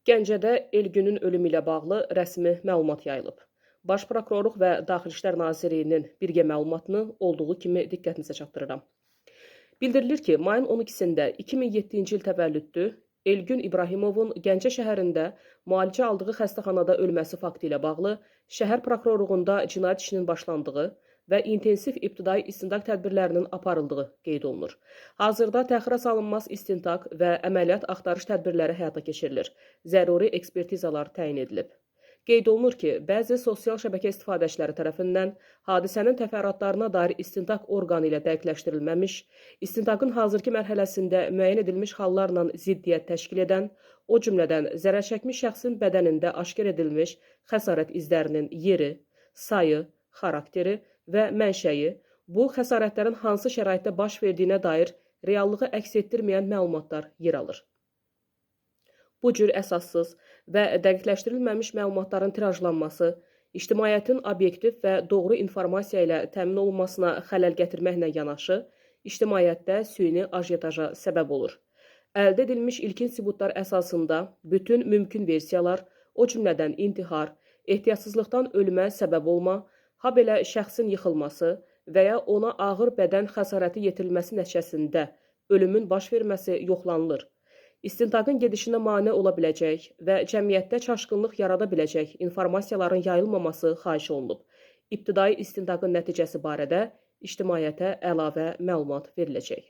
Gəncədə Elgünün ölümü ilə bağlı rəsmi məlumat yayılıb. Baş Prokurorluq və Daxili İşlər Nazirliyinin birgə məlumatını olduğu kimi diqqətinizə çatdırıram. Bildirilir ki, mayın 12-sində 2007-ci il təvəllüdlü Elgün İbrahimovun Gəncə şəhərində müalicə aldığı xəstəxanada ölməsi faktı ilə bağlı şəhər prokurorluğunda cinayət işinin başlandığı və intensiv ibtidai istintaq tədbirlərinin aparıldığı qeyd olunur. Hazırda təxirə salınmaz istintaq və əməliyyat axtarış tədbirləri həyata keçirilir. Zəruri ekspertizalar təyin edilib. Qeyd olunur ki, bəzi sosial şəbəkə istifadəçiləri tərəfindən hadisənin təfərrüatlarına dair istintaq orqanı ilə dəqiqləşdirilməmiş, istintaqın hazırki mərhələsində müəyyən edilmiş hallarla ziddiyyət təşkil edən, o cümlədən zərər çəkmiş şəxsin bədənində aşkar edilmiş xəsarət izlərinin yeri, sayı, xarakteri və mənşəyi, bu xəsarətlərin hansı şəraitdə baş verdiyinə dair reallığı əks etdirməyən məlumatlar yer alır. Bu cür əsassız və dəqiqləşdirilməmiş məlumatların tirajlanması, ictimaiyyətin obyektiv və doğru informasiya ilə təmin olunmasına xələl gətirməklə yanaşı, ictimaiyyətdə süni ajiotaja səbəb olur. Əldə edilmiş ilkin sübutlar əsasında bütün mümkün versiyalar, o cümlədən intihar, ehtiyatsızlıqdan ölümə səbəb olma, habelə şəxsin yıxılması və ya ona ağır bədən xəsarəti yetirilməsi nəticəsində ölümün baş verməsi yoxlanılır. İstintaqın gedişinə mane ola biləcək və cəmiyyətdə çaşqınlıq yarada biləcək informasiyaların yayılmaması xahiş olunub. İbtidai istintaqın nəticəsi barədə ictimaiyyətə əlavə məlumat veriləcək.